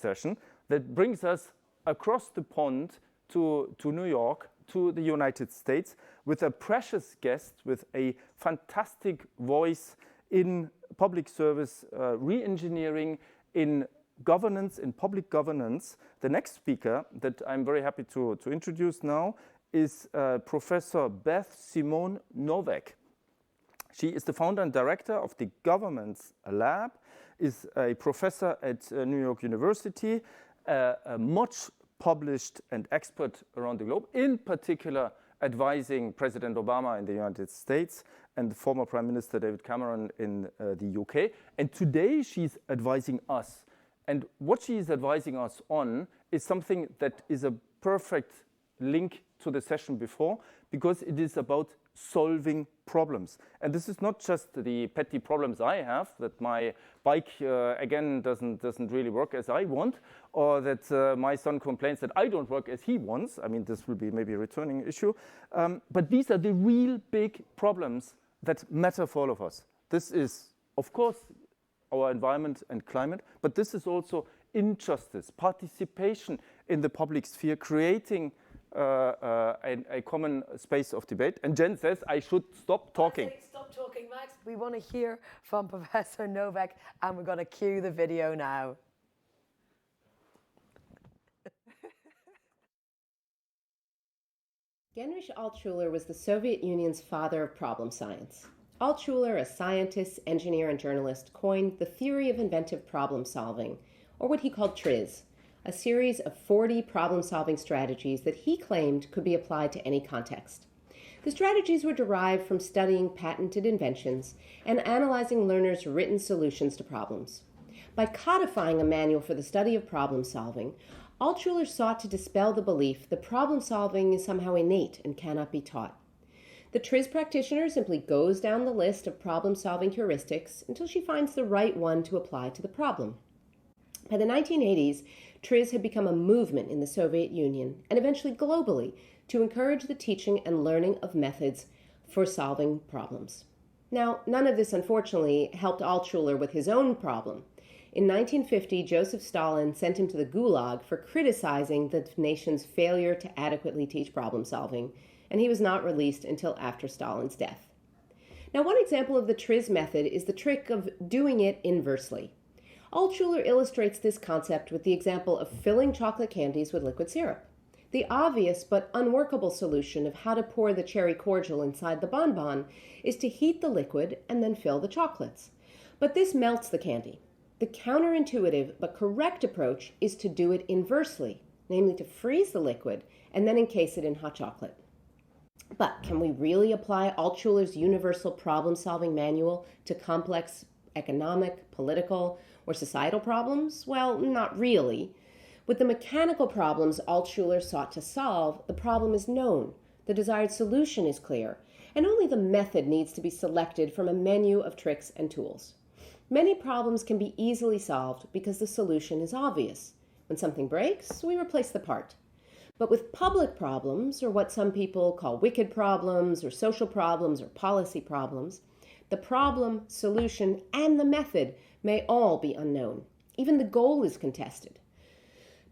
session that brings us across the pond to New York, to the United States, with a precious guest with a fantastic voice in public service re-engineering, in governance, in public governance. The next speaker that I'm very happy to introduce now is Professor Beth Simone Noveck. She is the founder and director of the Governance Lab, is a professor at New York University, much published and expert around the globe, in particular advising President Obama in the United States and former Prime Minister David Cameron in the UK. And today she's advising us. And what she is advising us on is something that is a perfect link to the session before, because it is about solving problems. And this is not just the petty problems I have, that my bike again doesn't really work as I want, or that my son complains that I don't work as he wants. I mean, this will be maybe a returning issue. But these are the real big problems that matter for all of us. This is, of course, our environment and climate, but this is also injustice, participation in the public sphere, creating a common space of debate. And Jen says I should stop talking. Stop talking, Max. We want to hear from Professor Noveck, and we're going to cue the video now. Heinrich Altschuler was the Soviet Union's father of problem science. Altschuler, a scientist, engineer, and journalist, coined the theory of inventive problem solving, or what he called TRIZ, a series of 40 problem-solving strategies that he claimed could be applied to any context. The strategies were derived from studying patented inventions and analyzing learners' written solutions to problems. By codifying a manual for the study of problem-solving, Altschuler sought to dispel the belief that problem-solving is somehow innate and cannot be taught. The TRIZ practitioner simply goes down the list of problem-solving heuristics until she finds the right one to apply to the problem. By the 1980s, TRIZ had become a movement in the Soviet Union and eventually globally to encourage the teaching and learning of methods for solving problems. Now, none of this, unfortunately, helped Altschuler with his own problem. In 1950, Joseph Stalin sent him to the Gulag for criticizing the nation's failure to adequately teach problem solving, and he was not released until after Stalin's death. Now, one example of the TRIZ method is the trick of doing it inversely. Altschuler illustrates this concept with the example of filling chocolate candies with liquid syrup. The obvious but unworkable solution of how to pour the cherry cordial inside the bonbon is to heat the liquid and then fill the chocolates. But this melts the candy. The counterintuitive but correct approach is to do it inversely, namely to freeze the liquid and then encase it in hot chocolate. But can we really apply Altschuler's universal problem-solving manual to complex economic, political, or societal problems? Well, not really. With the mechanical problems Altschuler sought to solve, the problem is known, the desired solution is clear, and only the method needs to be selected from a menu of tricks and tools. Many problems can be easily solved because the solution is obvious. When something breaks, we replace the part. But with public problems, or what some people call wicked problems, or social problems, or policy problems, the problem, solution, and the method may all be unknown. Even the goal is contested.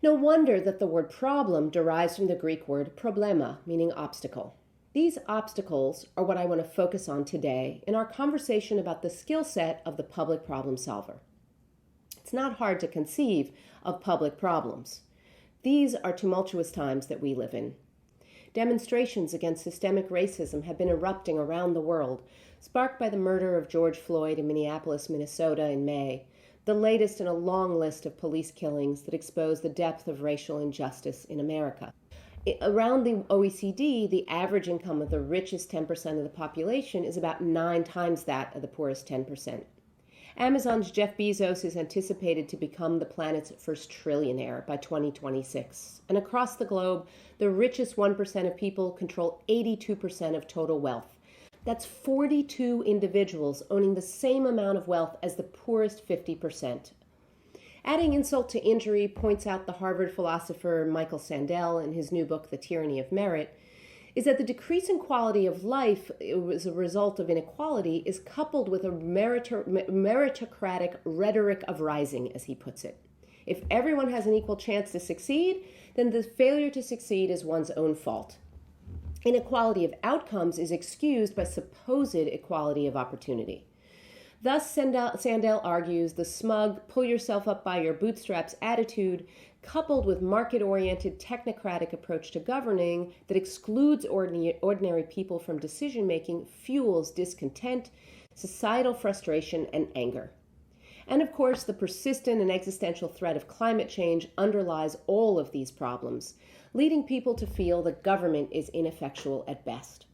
No wonder that the word problem derives from the Greek word problema, meaning obstacle. These obstacles are what I want to focus on today in our conversation about the skill set of the public problem solver. It's not hard to conceive of public problems. These are tumultuous times that we live in. Demonstrations against systemic racism have been erupting around the world, sparked by the murder of George Floyd in Minneapolis, Minnesota in May, the latest in a long list of police killings that expose the depth of racial injustice in America. Around the OECD, the average income of the richest 10% of the population is about 9 times that of the poorest 10%. Amazon's Jeff Bezos is anticipated to become the planet's first trillionaire by 2026. And across the globe, the richest 1% of people control 82% of total wealth. That's 42 individuals owning the same amount of wealth as the poorest 50%. Adding insult to injury, points out the Harvard philosopher Michael Sandel in his new book, The Tyranny of Merit, is that the decrease in quality of life as a result of inequality is coupled with a meritocratic rhetoric of rising, as he puts it. If everyone has an equal chance to succeed, then the failure to succeed is one's own fault. Inequality of outcomes is excused by supposed equality of opportunity. Thus, Sandel argues the smug, pull yourself up by your bootstraps attitude, coupled with market-oriented technocratic approach to governing that excludes ordinary people from decision-making, fuels discontent, societal frustration, and anger. And of course, the persistent and existential threat of climate change underlies all of these problems, leading people to feel that government is ineffectual at best.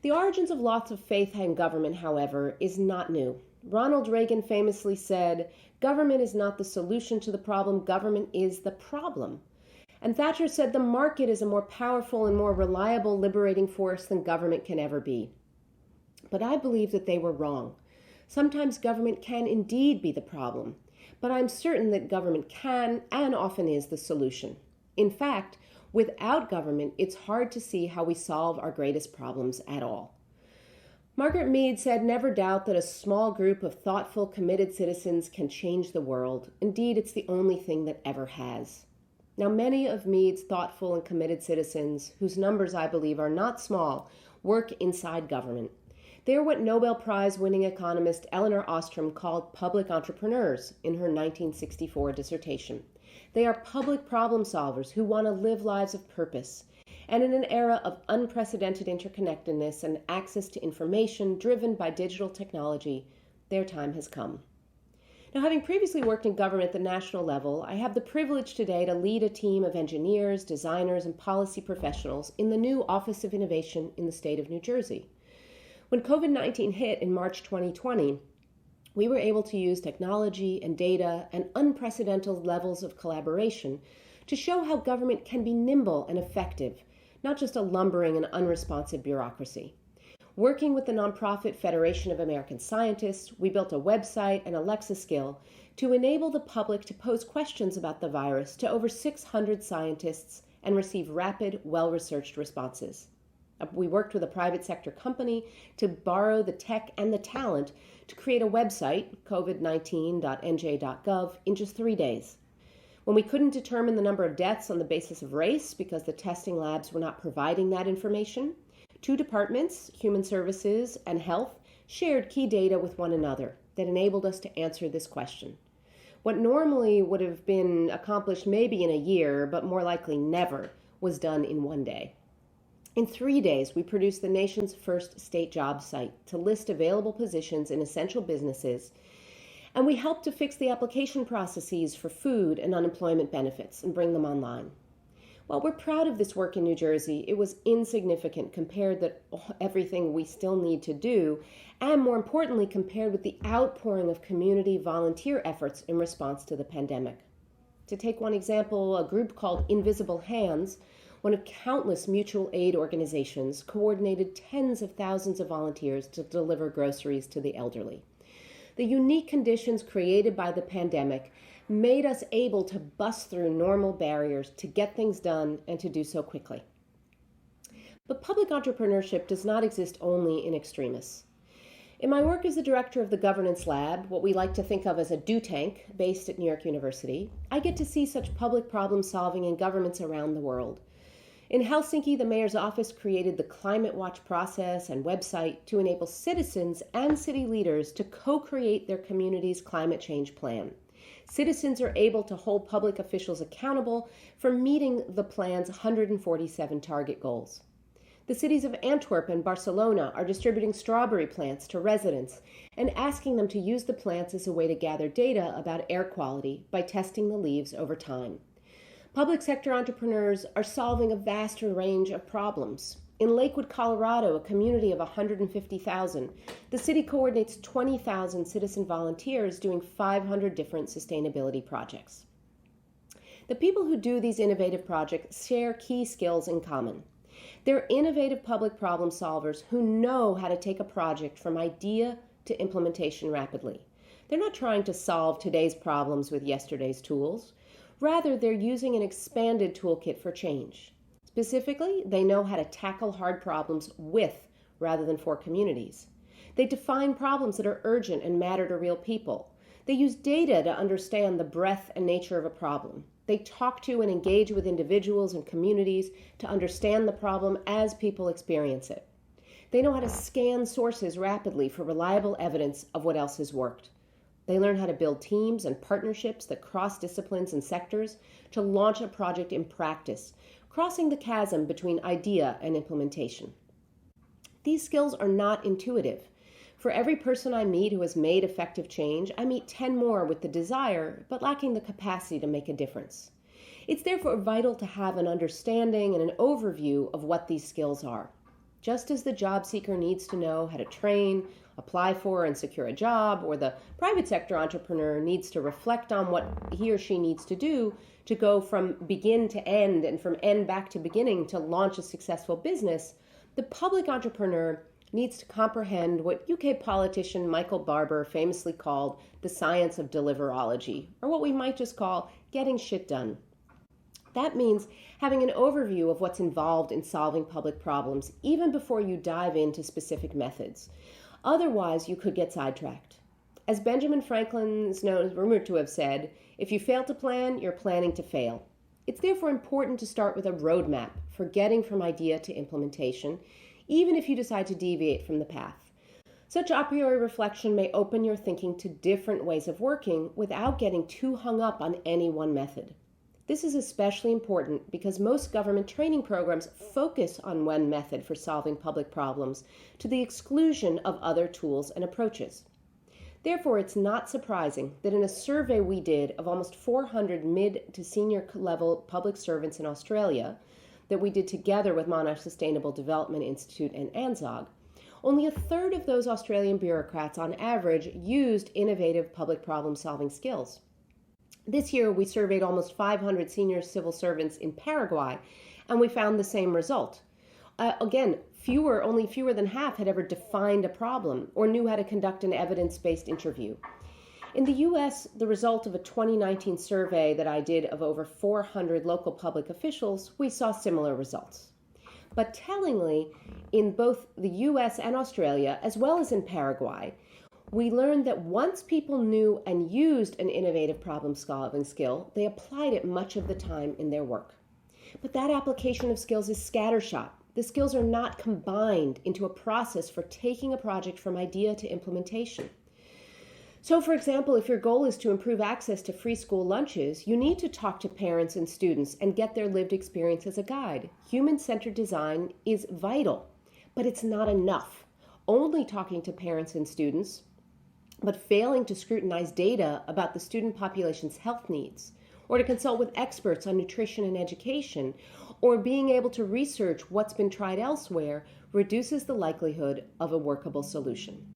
The origins of lots of faith in government, however, is not new. Ronald Reagan famously said, "Government is not the solution to the problem, government is the problem." And Thatcher said the market is a more powerful and more reliable liberating force than government can ever be. But I believe that they were wrong. Sometimes government can indeed be the problem, but I'm certain that government can and often is the solution. In fact, without government, it's hard to see how we solve our greatest problems at all. Margaret Mead said, "Never doubt that a small group of thoughtful, committed citizens can change the world. Indeed, it's the only thing that ever has." Now, many of Mead's thoughtful and committed citizens, whose numbers I believe are not small, work inside government. They are what Nobel Prize-winning economist Elinor Ostrom called public entrepreneurs in her 1964 dissertation. They are public problem solvers who want to live lives of purpose. And in an era of unprecedented interconnectedness and access to information driven by digital technology, their time has come. Now, having previously worked in government at the national level, I have the privilege today to lead a team of engineers, designers, and policy professionals in the new Office of Innovation in the state of New Jersey. When COVID-19 hit in March 2020, we were able to use technology and data and unprecedented levels of collaboration to show how government can be nimble and effective, not just a lumbering and unresponsive bureaucracy. Working with the nonprofit Federation of American Scientists, we built a website and Alexa skill to enable the public to pose questions about the virus to over 600 scientists and receive rapid, well-researched responses. We worked with a private sector company to borrow the tech and the talent to create a website, covid19.nj.gov, in just 3 days. When we couldn't determine the number of deaths on the basis of race because the testing labs were not providing that information, two departments, Human Services and Health, shared key data with one another that enabled us to answer this question. What normally would have been accomplished maybe in a year, but more likely never, was done in 1 day. In 3 days, we produced the nation's first state job site to list available positions in essential businesses, and we helped to fix the application processes for food and unemployment benefits and bring them online. While we're proud of this work in New Jersey, it was insignificant compared to everything we still need to do, and more importantly, compared with the outpouring of community volunteer efforts in response to the pandemic. To take one example, a group called Invisible Hands, one of countless mutual aid organizations, coordinated tens of thousands of volunteers to deliver groceries to the elderly. The unique conditions created by the pandemic made us able to bust through normal barriers to get things done and to do so quickly. But public entrepreneurship does not exist only in extremis. In my work as the director of the Governance Lab, what we like to think of as a do tank based at New York University, I get to see such public problem solving in governments around the world. In Helsinki, the mayor's office created the Climate Watch process and website to enable citizens and city leaders to co-create their community's climate change plan. Citizens are able to hold public officials accountable for meeting the plan's 147 target goals. The cities of Antwerp and Barcelona are distributing strawberry plants to residents and asking them to use the plants as a way to gather data about air quality by testing the leaves over time. Public sector entrepreneurs are solving a vast range of problems. In Lakewood, Colorado, a community of 150,000, the city coordinates 20,000 citizen volunteers doing 500 different sustainability projects. The people who do these innovative projects share key skills in common. They're innovative public problem solvers who know how to take a project from idea to implementation rapidly. They're not trying to solve today's problems with yesterday's tools. Rather, they're using an expanded toolkit for change. Specifically, they know how to tackle hard problems with rather than for communities. They define problems that are urgent and matter to real people. They use data to understand the breadth and nature of a problem. They talk to and engage with individuals and communities to understand the problem as people experience it. They know how to scan sources rapidly for reliable evidence of what else has worked. They learn how to build teams and partnerships that cross disciplines and sectors to launch a project in practice, crossing the chasm between idea and implementation. These skills are not intuitive. For every person I meet who has made effective change, I meet 10 more with the desire, but lacking the capacity to make a difference. It's therefore vital to have an understanding and an overview of what these skills are. Just as the job seeker needs to know how to train, apply for, and secure a job, or the private sector entrepreneur needs to reflect on what he or she needs to do to go from begin to end and from end back to beginning to launch a successful business, the public entrepreneur needs to comprehend what UK politician Michael Barber famously called the science of deliverology, or what we might just call getting shit done. That means having an overview of what's involved in solving public problems, even before you dive into specific methods. Otherwise, you could get sidetracked. As Benjamin Franklin is rumored to have said, if you fail to plan, you're planning to fail. It's therefore important to start with a roadmap for getting from idea to implementation, even if you decide to deviate from the path. Such a priori reflection may open your thinking to different ways of working without getting too hung up on any one method. This is especially important because most government training programs focus on one method for solving public problems to the exclusion of other tools and approaches. Therefore, it's not surprising that in a survey we did of almost 400 mid to senior level public servants in Australia, that we did together with Monash Sustainable Development Institute and ANZOG, only a third of those Australian bureaucrats on average used innovative public problem-solving skills. This year, we surveyed almost 500 senior civil servants in Paraguay, and we found the same result. Again, only fewer than half had ever defined a problem or knew how to conduct an evidence-based interview. In the U.S., the result of a 2019 survey that I did of over 400 local public officials, we saw similar results. But tellingly, in both the U.S. and Australia, as well as in Paraguay, we learned that once people knew and used an innovative problem-solving skill, they applied it much of the time in their work. But that application of skills is scattershot. The skills are not combined into a process for taking a project from idea to implementation. So, for example, if your goal is to improve access to free school lunches, you need to talk to parents and students and get their lived experience as a guide. Human-centered design is vital, but it's not enough. Only talking to parents and students, but failing to scrutinize data about the student population's health needs, or to consult with experts on nutrition and education, or being able to research what's been tried elsewhere, reduces the likelihood of a workable solution.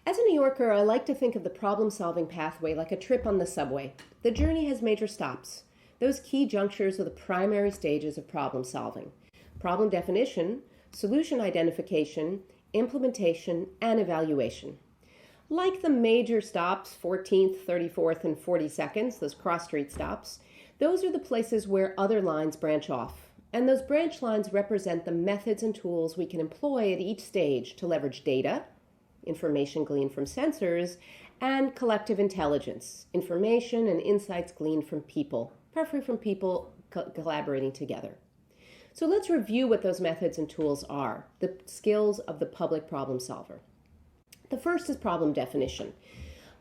As a New Yorker, I like to think of the problem-solving pathway like a trip on the subway. The journey has major stops. Those key junctures are the primary stages of problem solving: problem definition, solution identification, implementation, and evaluation. Like the major stops, 14th, 34th, and 42nd, those cross-street stops, those are the places where other lines branch off. And those branch lines represent the methods and tools we can employ at each stage to leverage data, information gleaned from sensors, and collective intelligence, information and insights gleaned from people, preferably from people collaborating together. So let's review what those methods and tools are, the skills of the public problem solver. The first is problem definition.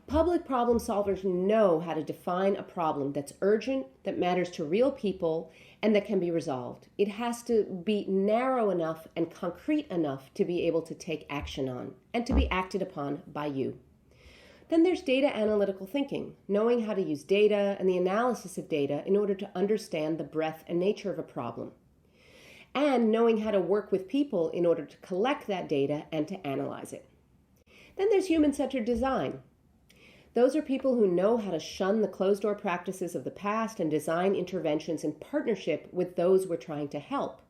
Public problem solvers know how to define a problem that's urgent, that matters to real people, and that can be resolved. It has to be narrow enough and concrete enough to be able to take action on and to be acted upon by you. Then there's data analytical thinking, knowing how to use data and the analysis of data in order to understand the breadth and nature of a problem, and knowing how to work with people in order to collect that data and to analyze it. Then there's human-centered design. Those are people who know how to shun the closed-door practices of the past and design interventions in partnership with those we're trying to help.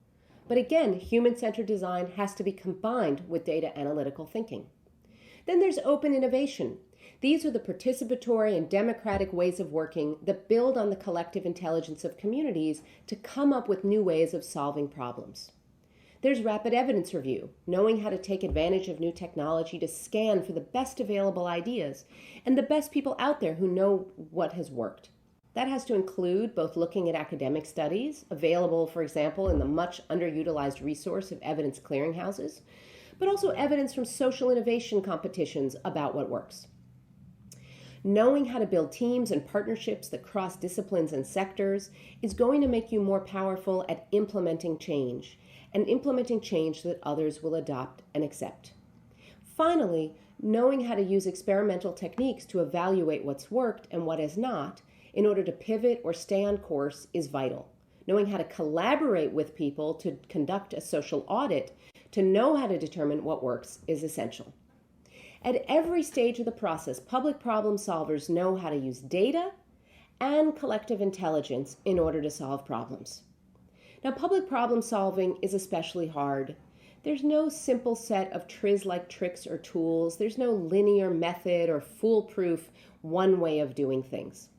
But again, human-centered design has to be combined with data analytical thinking. Then there's open innovation. These are the participatory and democratic ways of working that build on the collective intelligence of communities to come up with new ways of solving problems. There's rapid evidence review, knowing how to take advantage of new technology to scan for the best available ideas and the best people out there who know what has worked. That has to include both looking at academic studies, available, for example, in the much underutilized resource of evidence clearinghouses, but also evidence from social innovation competitions about what works. Knowing how to build teams and partnerships that cross disciplines and sectors is going to make you more powerful at implementing change, and implementing change that others will adopt and accept. Finally, knowing how to use experimental techniques to evaluate what's worked and what has not in order to pivot or stay on course is vital. Knowing how to collaborate with people to conduct a social audit, to know how to determine what works, is essential. At every stage of the process, public problem solvers know how to use data and collective intelligence in order to solve problems. Now, public problem solving is especially hard. There's no simple set of TRIZ-like tricks or tools. There's no linear method or foolproof one way of doing things.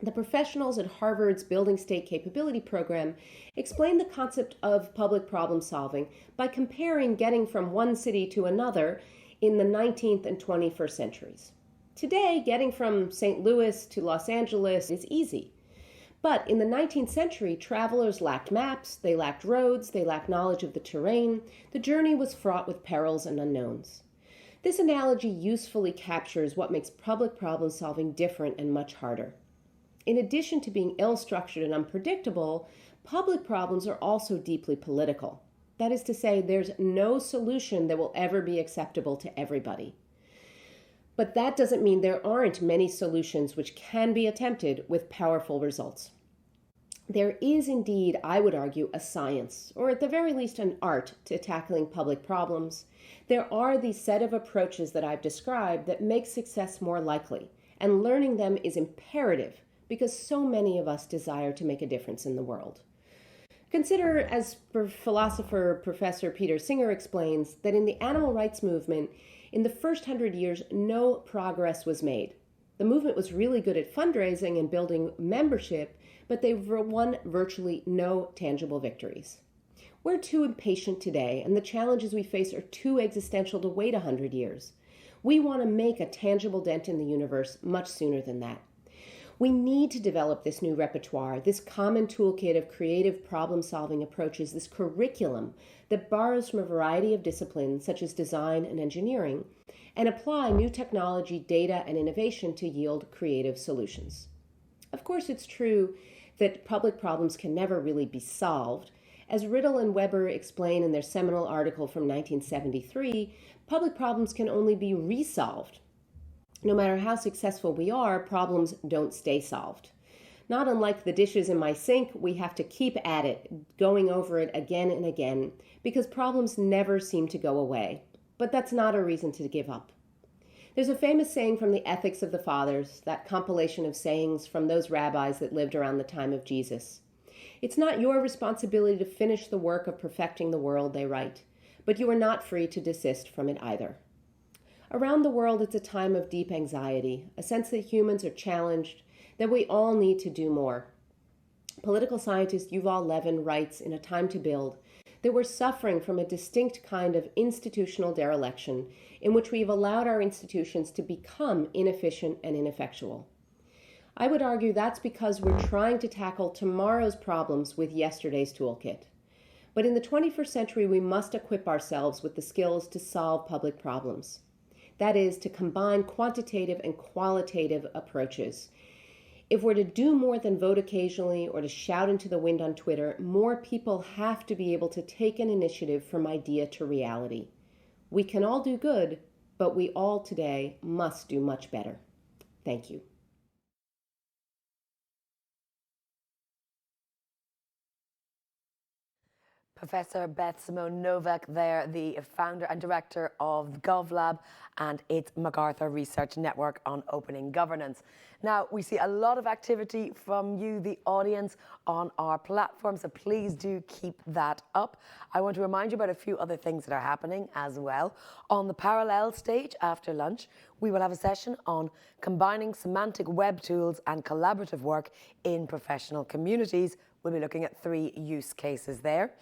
The professionals at Harvard's Building State Capability program explain the concept of public problem solving by comparing getting from one city to another in the 19th and 21st centuries. Today, getting from St. Louis to Los Angeles is easy. But in the 19th century, travelers lacked maps, they lacked roads, they lacked knowledge of the terrain. The journey was fraught with perils and unknowns. This analogy usefully captures what makes public problem solving different and much harder. In addition to being ill-structured and unpredictable, public problems are also deeply political. That is to say, there's no solution that will ever be acceptable to everybody. But that doesn't mean there aren't many solutions which can be attempted with powerful results. There is indeed, I would argue, a science, or at the very least an art, to tackling public problems. There are these set of approaches that I've described that make success more likely, and learning them is imperative because so many of us desire to make a difference in the world. Consider, as philosopher Professor Peter Singer explains, that in the animal rights movement, in the first 100 years, no progress was made. The movement was really good at fundraising and building membership, but they won virtually no tangible victories. We're too impatient today, and the challenges we face are too existential to wait 100 years. We want to make a tangible dent in the universe much sooner than that. We need to develop this new repertoire, this common toolkit of creative problem-solving approaches, this curriculum that borrows from a variety of disciplines such as design and engineering, and apply new technology, data, and innovation to yield creative solutions. Of course, it's true that public problems can never really be solved. As Riddle and Weber explain in their seminal article from 1973, public problems can only be resolved. No matter how successful we are, problems don't stay solved. Not unlike the dishes in my sink, we have to keep at it, going over it again and again, because problems never seem to go away. But that's not a reason to give up. There's a famous saying from the Ethics of the Fathers, that compilation of sayings from those rabbis that lived around the time of Jesus. It's not your responsibility to finish the work of perfecting the world, they write, but you are not free to desist from it either. Around the world, it's a time of deep anxiety, a sense that humans are challenged, that we all need to do more. Political scientist Yuval Levin writes in A Time to Build that we're suffering from a distinct kind of institutional dereliction in which we've allowed our institutions to become inefficient and ineffectual. I would argue that's because we're trying to tackle tomorrow's problems with yesterday's toolkit. But in the 21st century, we must equip ourselves with the skills to solve public problems. That is, to combine quantitative and qualitative approaches. If we're to do more than vote occasionally or to shout into the wind on Twitter, more people have to be able to take an initiative from idea to reality. We can all do good, but we all today must do much better. Thank you. Professor Beth Simone Noveck there, the founder and director of GovLab and its MacArthur Research Network on Opening Governance. Now, we see a lot of activity from you, the audience, on our platform, so please do keep that up. I want to remind you about a few other things that are happening as well. On the parallel stage after lunch, we will have a session on combining semantic web tools and collaborative work in professional communities. We'll be looking at 3 use cases there.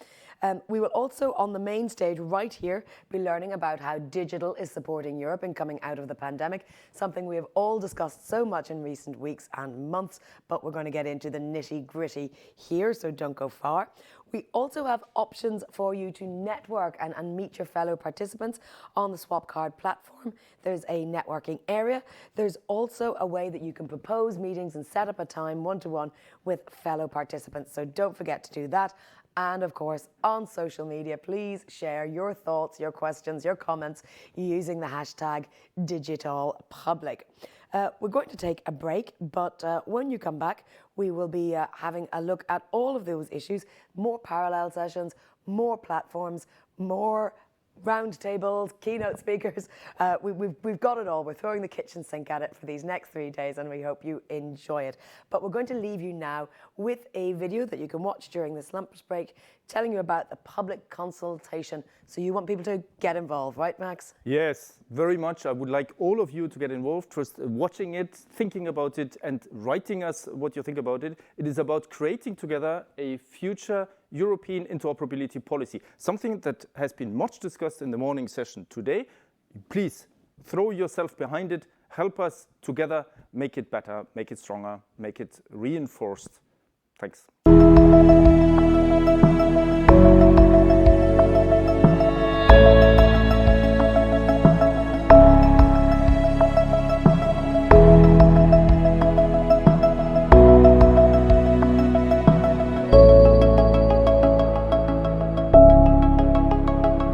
We will also, on the main stage right here, be learning about how digital is supporting Europe in coming out of the pandemic, something we have all discussed so much in recent weeks and months, but we're going to get into the nitty-gritty here, so don't go far. We also have options for you to network and meet your fellow participants on the Swapcard platform. There's a networking area. There's also a way that you can propose meetings and set up a time one-to-one with fellow participants, so don't forget to do that. And of course, on social media, please share your thoughts, your questions, your comments using the hashtag DigitAllPublic. We're going to take a break, but when you come back, we will be having a look at all of those issues, more parallel sessions, more platforms, more roundtables, keynote speakers. We've got it all. We're throwing the kitchen sink at it for these next 3 days, and we hope you enjoy it. But we're going to leave you now with a video that you can watch during this lunch break, telling you about the public consultation. So you want people to get involved, right, Max? Yes, very much. I would like all of you to get involved, just watching it, thinking about it, and writing us what you think about it. It is about creating together a future European interoperability policy, something that has been much discussed in the morning session today. Please throw yourself behind it, help us together make it better, make it stronger, make it reinforced. Thanks.